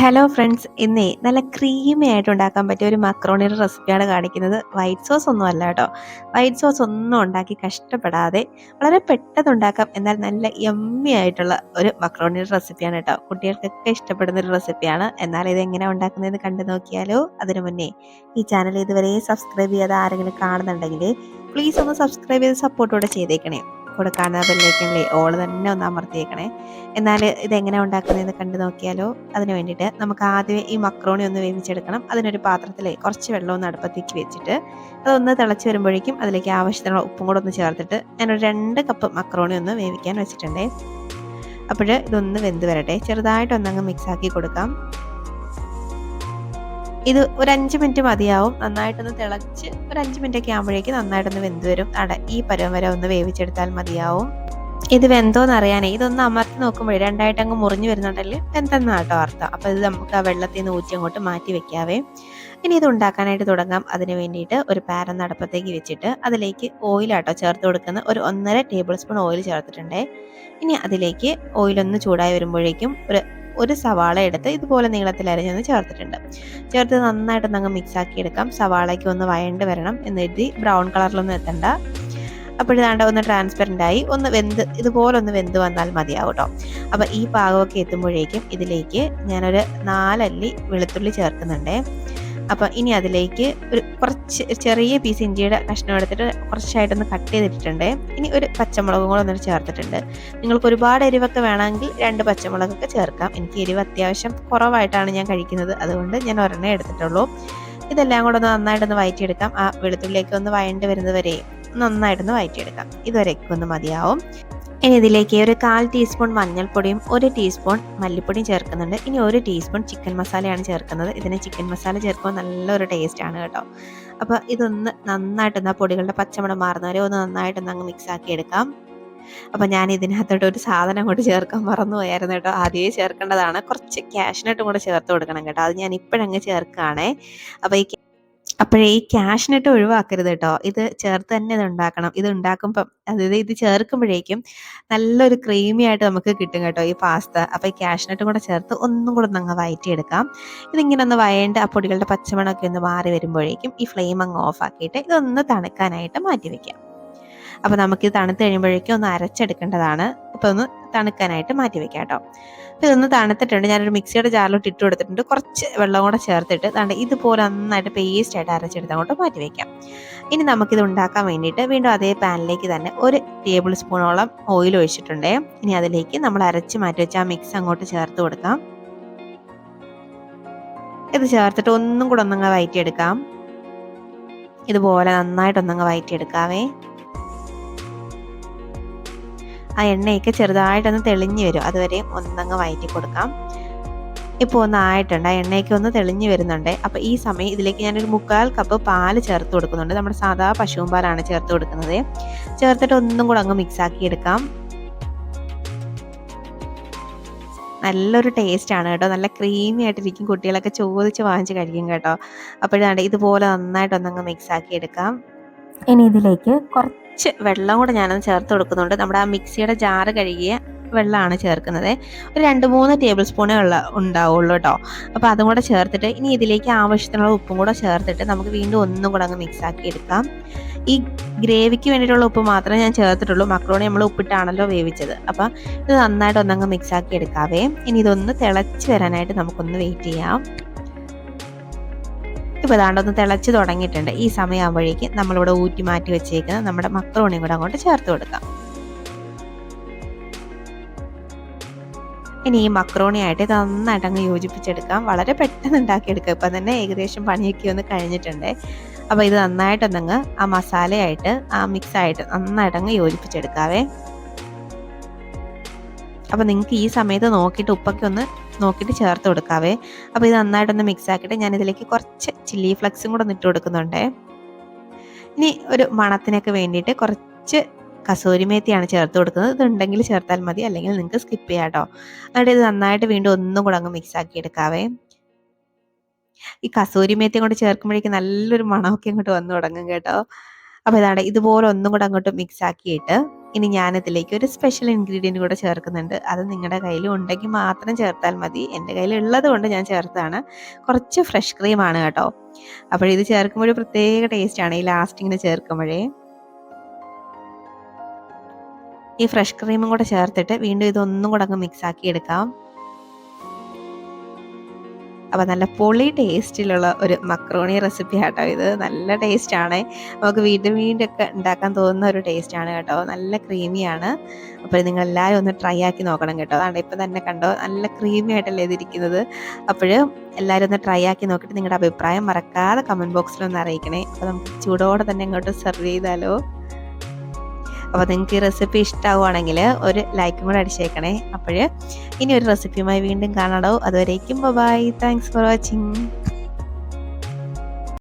Hello friends, ഇന്നേ നല്ല creamy ആയിട്ട് ഉണ്ടാക്കാൻ പറ്റിയ ഒരു മക്രോണിയുടെ റെസിപ്പിയാണ് കാണിക്കുന്നത്. വൈറ്റ് സോസ് ഒന്നും അല്ല കേട്ടോ. വൈറ്റ് സോസ് ഒന്നും ഉണ്ടാക്കി കഷ്ടപ്പെടാതെ വളരെ പെട്ടെന്ന് ഉണ്ടാക്കാം, എന്നാൽ നല്ല യമ്മി ആയിട്ടുള്ള ഒരു മക്രോണിയുടെ റെസിപ്പിയാണ് കേട്ടോ. കുട്ടികൾക്കൊക്കെ ഇഷ്ടപ്പെടുന്ന ഒരു റെസിപ്പിയാണ്. എന്നാൽ ഇത് എങ്ങനെ ഉണ്ടാക്കുന്നതെന്ന് കണ്ടു നോക്കിയാലോ. അതിനു മുന്നേ ഈ ചാനൽ ഇതുവരെ സബ്സ്ക്രൈബ് ചെയ്യാതെ ആരെങ്കിലും കാണുന്നുണ്ടെങ്കിൽ പ്ലീസ് ഒന്ന് സബ്സ്ക്രൈബ് ചെയ്ത് സപ്പോർട്ടോടെ ചെയ്തേക്കണേ. കൂടെ കാണുന്ന ബെല്ലൈക്കണിലെ ഓൾ തന്നെ ഒന്ന് അമർത്തിയേക്കണേ. എന്നാൽ ഇതെങ്ങനെ ഉണ്ടാക്കുന്നതെന്ന് കണ്ടു നോക്കിയാലോ. അതിന് വേണ്ടിയിട്ട് നമുക്ക് ആദ്യമേ ഈ മക്രോണി ഒന്ന് വേവിച്ചെടുക്കണം. അതിനൊരു പാത്രത്തിൽ കുറച്ച് വെള്ളം ഒന്ന് അടുപ്പത്തേക്ക് വെച്ചിട്ട് അതൊന്ന് തിളച്ച് വരുമ്പോഴേക്കും അതിലേക്ക് ആവശ്യത്തിനുള്ള ഉപ്പും കൂടെ ഒന്ന് ചേർത്തിട്ട് ഞാനൊരു 2 കപ്പ് മക്രോണി ഒന്ന് വേവിക്കാൻ വെച്ചിട്ടുണ്ടേ. അപ്പോൾ ഇതൊന്ന് വെന്ത് വരട്ടെ. ചെറുതായിട്ടൊന്നങ്ങ് മിക്സാക്കി കൊടുക്കാം. ഇത് ഒരു 5 മിനിറ്റ് മതിയാവും. നന്നായിട്ടൊന്ന് തിളച്ച് ഒരു 5 മിനിറ്റ് ഒക്കെ ആകുമ്പോഴേക്കും നന്നായിട്ടൊന്ന് വെന്ത് വരും. ഈ പരുവം വരെ ഒന്ന് വേവിച്ചെടുത്താൽ മതിയാവും. ഇത് വെന്തോന്ന് അറിയാനേ ഇതൊന്ന് അമർത്തി നോക്കുമ്പോഴേ രണ്ടായിട്ട് അങ്ങ് മുറിഞ്ഞു വരുന്നുണ്ടല്ലേ എന്തെന്നാട്ടോ അർത്ഥം. അപ്പോൾ ഇത് നമുക്ക് ആ വെള്ളത്തിൽ നിന്ന് ഊറ്റി അങ്ങോട്ട് മാറ്റി വെക്കാവേ. ഇനി ഇത് ഉണ്ടാക്കാനായിട്ട് തുടങ്ങാം. അതിന് വേണ്ടിയിട്ട് ഒരു പാൻ അടുപ്പത്തേക്ക് വെച്ചിട്ട് അതിലേക്ക് ഓയിലാട്ടോ ചേർത്ത് കൊടുക്കുന്ന ഒരു 1.5 ടേബിൾ സ്പൂൺ ഓയിൽ ചേർത്തിട്ടുണ്ടേ. ഇനി അതിലേക്ക് ഓയിലൊന്ന് ചൂടായി വരുമ്പോഴേക്കും ഒരു സവാള എടുത്ത് ഇതുപോലെ നീളത്തിൽ അരിഞ്ഞൊന്ന് ചേർത്തിട്ടുണ്ട്. ചേർത്ത് നന്നായിട്ടൊന്ന് അങ്ങ് മിക്സ് ആക്കി എടുക്കാം. സവാളയ്ക്ക് ഒന്ന് വഴണ്ട് വരണം എന്ന് കരുതി ബ്രൗൺ കളറിലൊന്നും എത്തണ്ട. അപ്പോഴാണ്ട് ഒന്ന് ട്രാൻസ്പെറൻ്റ് ആയി ഒന്ന് ഇതുപോലെ ഒന്ന് വെന്ത് വന്നാൽ മതിയാവും കേട്ടോ. അപ്പോൾ ഈ പാകമൊക്കെ എത്തുമ്പോഴേക്കും ഇതിലേക്ക് ഞാനൊരു 4 അല്ലി വെളുത്തുള്ളി ചേർക്കുന്നുണ്ട്. അപ്പോൾ ഇനി അതിലേക്ക് കുറച്ച് ചെറിയ പീസ് ഇഞ്ചിയുടെ കഷ്ണം എടുത്തിട്ട് കുറച്ചായിട്ടൊന്ന് കട്ട് ചെയ്തിട്ടുണ്ട്. ഇനി ഒരു പച്ചമുളകും കൂടെ ഒന്നിട്ട് ചേർത്തിട്ടുണ്ട്. നിങ്ങൾക്ക് ഒരുപാട് എരിവൊക്കെ വേണമെങ്കിൽ 2 പച്ചമുളകൊക്കെ ചേർക്കാം. എനിക്ക് എരിവ് അത്യാവശ്യം കുറവായിട്ടാണ് ഞാൻ കഴിക്കുന്നത്, അതുകൊണ്ട് ഞാൻ ഒരെണ്ണേ എടുത്തിട്ടുള്ളൂ. ഇതെല്ലാം കൂടെ ഒന്ന് നന്നായിട്ടൊന്ന് വഴറ്റിയെടുക്കാം. ആ വെളുത്തുള്ളിയൊക്കെ ഒന്ന് വഴണ്ട് വരുന്നത് വരെ നന്നായിട്ടൊന്ന് വഴറ്റിയെടുക്കാം. ഇതുവരെയൊക്കെ ഒന്ന് മതിയാവും. ഇനി ഇതിലേക്ക് ഒരു 1/4 ടീസ്പൂൺ മഞ്ഞൾപ്പൊടിയും 1 ടീസ്പൂൺ മല്ലിപ്പൊടിയും ചേർക്കുന്നുണ്ട്. ഇനി 1 ടീസ്പൂൺ ചിക്കൻ മസാലയാണ് ചേർക്കുന്നത്. ഇതിന് ചിക്കൻ മസാല ചേർക്കുമ്പോൾ നല്ലൊരു ടേസ്റ്റാണ് കേട്ടോ. അപ്പോൾ ഇതൊന്ന് നന്നായിട്ടൊന്ന് ആ പൊടികളുടെ പച്ചമണം മാറുന്നവരെ ഒന്ന് നന്നായിട്ടൊന്ന് അങ്ങ് മിക്സ് ആക്കി എടുക്കാം. അപ്പോൾ ഞാൻ ഇതിനകത്തോട്ട് ഒരു സാധനം അങ്ങോട്ട് ചേർക്കാൻ മറന്നു പോയായിരുന്നു കേട്ടോ. ആദ്യമേ ചേർക്കേണ്ടതാണ്. കുറച്ച് കാഷ്നട്ടും കൂടെ ചേർത്ത് കൊടുക്കണം കേട്ടോ. അത് ഞാൻ ഇപ്പോഴങ്ങ് ചേർക്കുകയാണേ. അപ്പോഴേ ഈ കാഷ്നട്ട് ഒഴിവാക്കരുത് കേട്ടോ. ഇത് ചേർത്ത് തന്നെ ഇത് ഉണ്ടാക്കണം. ഇത് ഉണ്ടാക്കുമ്പം അതായത് ഇത് ചേർക്കുമ്പോഴേക്കും നല്ലൊരു ക്രീമി ആയിട്ട് നമുക്ക് കിട്ടും കേട്ടോ ഈ പാസ്ത. അപ്പോൾ ഈ കാഷ്നട്ടും കൂടെ ചേർത്ത് ഒന്നും കൂടെ ഒന്ന് അങ്ങ് വഴറ്റിയെടുക്കാം. ഇതിങ്ങനെ ഒന്ന് വഴണ്ട് ആ പൊടികളുടെ പച്ചമണമൊക്കെ ഒന്ന് മാറി വരുമ്പോഴേക്കും ഈ ഫ്ലെയിം അങ്ങ് ഓഫ് ആക്കിയിട്ട് ഇതൊന്ന് തണുക്കാനായിട്ട് മാറ്റി വെക്കാം. അപ്പോൾ നമുക്കിത് തണുത്ത് കഴിയുമ്പോഴേക്കും ഒന്ന് അരച്ചെടുക്കേണ്ടതാണ്. അപ്പോൾ ഒന്ന് തണുക്കാനായിട്ട് മാറ്റി വെക്കാം കേട്ടോ. അപ്പോൾ ഇതൊന്ന് തണുത്തിട്ടുണ്ട്. ഞാനൊരു മിക്സിയുടെ ജാറിലോട്ട് ഇട്ട് കൊടുത്തിട്ടുണ്ട്. കുറച്ച് വെള്ളം കൂടെ ചേർത്തിട്ട് ഇതുപോലെ നന്നായിട്ട് പേസ്റ്റായിട്ട് അരച്ചെടുത്ത് അങ്ങോട്ട് മാറ്റി വെക്കാം. ഇനി നമുക്കിത് ഉണ്ടാക്കാൻ വേണ്ടിയിട്ട് വീണ്ടും അതേ പാനിലേക്ക് തന്നെ 1 ടേബിൾ സ്പൂണോളം ഓയിൽ ഒഴിച്ചിട്ടുണ്ട്. ഇനി അതിലേക്ക് നമ്മൾ അരച്ച് മാറ്റി വെച്ച ആ മിക്സ് അങ്ങോട്ട് ചേർത്ത് കൊടുക്കാം. ഇത് ചേർത്തിട്ട് ഒന്നും കൂടെ ഒന്നങ്ങ് വഴറ്റിയെടുക്കാം. ഇതുപോലെ നന്നായിട്ടൊന്നങ്ങ് വഴറ്റിയെടുക്കാവേ. ആ എണ്ണയൊക്കെ ചെറുതായിട്ടൊന്ന് തെളിഞ്ഞ് വരും. അതുവരെയും ഒന്നങ്ങ് വഴറ്റി കൊടുക്കാം. ഇപ്പോൾ ഒന്ന് ആയിട്ടുണ്ട്. ആ എണ്ണയൊക്കെ ഒന്ന് തെളിഞ്ഞ് വരുന്നുണ്ട്. അപ്പോൾ ഈ സമയം ഇതിലേക്ക് ഞാനൊരു 1/4 കപ്പ് പാല് ചേർത്ത് കൊടുക്കുന്നുണ്ട്. നമ്മുടെ സാധാ പശുവും പാലാണ് ചേർത്ത് കൊടുക്കുന്നത്. ചേർത്തിട്ട് ഒന്നും കൂടെ അങ്ങ് മിക്സ് ആക്കി എടുക്കാം. നല്ലൊരു ടേസ്റ്റാണ് കേട്ടോ. നല്ല ക്രീമി ആയിട്ടിരിക്കും. കുട്ടികളൊക്കെ ചോദിച്ച് വാങ്ങിച്ച് കഴിക്കും കേട്ടോ. അപ്പോഴാണ് ഇതുപോലെ നന്നായിട്ടൊന്നങ്ങ് മിക്സ് ആക്കി എടുക്കാം. ഇനി ഇതിലേക്ക് കുറച്ച് വെള്ളം കൂടെ ഞാനൊന്ന് ചേർത്ത് കൊടുക്കുന്നുണ്ട്. നമ്മുടെ ആ മിക്സിയുടെ ജാറ് കഴുകിയ വെള്ളമാണ് ചേർക്കുന്നത്. ഒരു 2-3 ടേബിൾ സ്പൂണേ ഉണ്ടാവുള്ളൂ കേട്ടോ. അപ്പോൾ അതും കൂടെ ചേർത്തിട്ട് ഇനി ഇതിലേക്ക് ആവശ്യത്തിനുള്ള ഉപ്പും കൂടെ ചേർത്തിട്ട് നമുക്ക് വീണ്ടും ഒന്നും കൂടെ അങ്ങ് മിക്സ് ആക്കി എടുക്കാം. ഈ ഗ്രേവിക്ക് വേണ്ടിയിട്ടുള്ള ഉപ്പ് മാത്രമേ ഞാൻ ചേർത്തിട്ടുള്ളൂ. മക്രോണി നമ്മൾ ഉപ്പിട്ടാണല്ലോ വേവിച്ചത്. അപ്പോൾ ഇത് നന്നായിട്ട് ഒന്നങ്ങ് മിക്സ് ആക്കി എടുക്കാവേ. ഇനി ഇതൊന്ന് തിളച്ച് വരാനായിട്ട് നമുക്കൊന്ന് വെയിറ്റ് ചെയ്യാം. ഇപ്പോൾ ഒന്ന് തിളച്ച് തുടങ്ങിയിട്ടുണ്ട്. ഈ സമയമാകുമ്പോഴേക്കും നമ്മളിവിടെ ഊറ്റി മാറ്റി വെച്ചേക്കുന്ന നമ്മുടെ മക്രോണിയും കൂടെ അങ്ങോട്ട് ചേർത്ത് കൊടുക്കാം. ഇനി ഈ മക്രോണിയായിട്ട് ഇത് നന്നായിട്ട് അങ്ങ് യോജിപ്പിച്ചെടുക്കാം. വളരെ പെട്ടെന്ന് ഉണ്ടാക്കിയെടുക്കാം. ഇപ്പം തന്നെ ഏകദേശം പണിയൊക്കെ ഒന്ന് കഴിഞ്ഞിട്ടുണ്ട്. അപ്പോൾ ഇത് നന്നായിട്ടൊന്നങ്ങ് ആ മസാലയായിട്ട് ആ മിക്സായിട്ട് നന്നായിട്ടങ്ങ് യോജിപ്പിച്ചെടുക്കാവേ. അപ്പോൾ നിങ്ങൾക്ക് ഈ സമയത്ത് നോക്കിയിട്ട് ഉപ്പൊക്കെ ഒന്ന് നോക്കിയിട്ട് ചേർത്ത് കൊടുക്കാവേ. അപ്പോൾ ഇത് നന്നായിട്ടൊന്ന് മിക്സ് ആക്കിയിട്ട് ഞാൻ ഇതിലേക്ക് കുറച്ച് ചില്ലി ഫ്ലക്സും കൂടെ ഇട്ട് കൊടുക്കുന്നുണ്ട്. ഇനി ഒരു മണത്തിനൊക്കെ വേണ്ടിയിട്ട് കുറച്ച് കസൂരി മേത്തിയാണ് ചേർത്ത് കൊടുക്കുന്നത്. ഇതുണ്ടെങ്കിൽ ചേർത്താൽ മതി, അല്ലെങ്കിൽ നിങ്ങൾക്ക് സ്കിപ്പ് ചെയ്യാം കേട്ടോ. എന്നിട്ട് ഇത് നന്നായിട്ട് വീണ്ടും ഒന്നും കൂടെ അങ്ങ് മിക്സ് ആക്കി എടുക്കാവേ. ഈ കസൂരി മേത്തി കൊണ്ട് ചേർക്കുമ്പോഴേക്കും നല്ലൊരു മണമൊക്കെ അങ്ങോട്ട് വന്നു തുടങ്ങും കേട്ടോ. അപ്പോൾ ഇതുപോലെ ഒന്നും കൂടെ അങ്ങോട്ട് മിക്സ് ആക്കിയിട്ട് ഇനി ഞാനിതിലേക്ക് ഒരു സ്പെഷ്യൽ ഇൻഗ്രീഡിയൻറ്റ് കൂടെ ചേർക്കുന്നുണ്ട്. അത് നിങ്ങളുടെ കയ്യിൽ ഉണ്ടെങ്കിൽ മാത്രം ചേർത്താൽ മതി. എൻ്റെ കയ്യിൽ ഉള്ളത് കൊണ്ട് ഞാൻ ചേർത്താണ്. കുറച്ച് ഫ്രഷ് ക്രീമാണ് കേട്ടോ. അപ്പോഴിത് ചേർക്കുമ്പോൾ ഒരു പ്രത്യേക ടേസ്റ്റാണ് ഈ ലാസ്റ്റിങ്ങിന് ചേർക്കുമ്പോഴേ. ഈ ഫ്രഷ് ക്രീമും കൂടെ ചേർത്തിട്ട് വീണ്ടും ഇതൊന്നും കൂടെ അങ്ങ് മിക്സ് ആക്കി എടുക്കാം. അപ്പോൾ നല്ല പൊളി ടേസ്റ്റിലുള്ള ഒരു മക്രോണി റെസിപ്പി കേട്ടോ ഇത്. നല്ല ടേസ്റ്റാണ്, നമുക്ക് വീണ്ടും വീണ്ടും ഒക്കെ ഉണ്ടാക്കാൻ തോന്നുന്ന ഒരു ടേസ്റ്റാണ് കേട്ടോ. നല്ല ക്രീമിയാണ്. അപ്പോൾ നിങ്ങളെല്ലാവരും ഒന്ന് ട്രൈ ആക്കി നോക്കണം കേട്ടോ. അതാണ് ഇപ്പം തന്നെ കണ്ടോ, നല്ല ക്രീമി ആയിട്ടല്ലേ ഇതിരിക്കുന്നത്. അപ്പോൾ എല്ലാവരും ഒന്ന് ട്രൈ ആക്കി നോക്കിയിട്ട് നിങ്ങളുടെ അഭിപ്രായം മറക്കാതെ കമൻറ്റ് ബോക്സിലൊന്ന് അറിയിക്കണേ. അപ്പോൾ നമുക്ക് ചൂടോടെ തന്നെ ഇങ്ങോട്ട് സെർവ് ചെയ്താലോ. അപ്പോൾ നിങ്ങൾക്ക് ഈ റെസിപ്പി ഇഷ്ടമാവുകയാണെങ്കിൽ ഒരു ലൈക്കും കൂടെ അടിച്ചേക്കണേ. അപ്പോൾ ഇനി ഒരു റെസിപ്പിയുമായി വീണ്ടും കാണാടോ. അതുവരേക്കും ബൈ. Thanks for watching.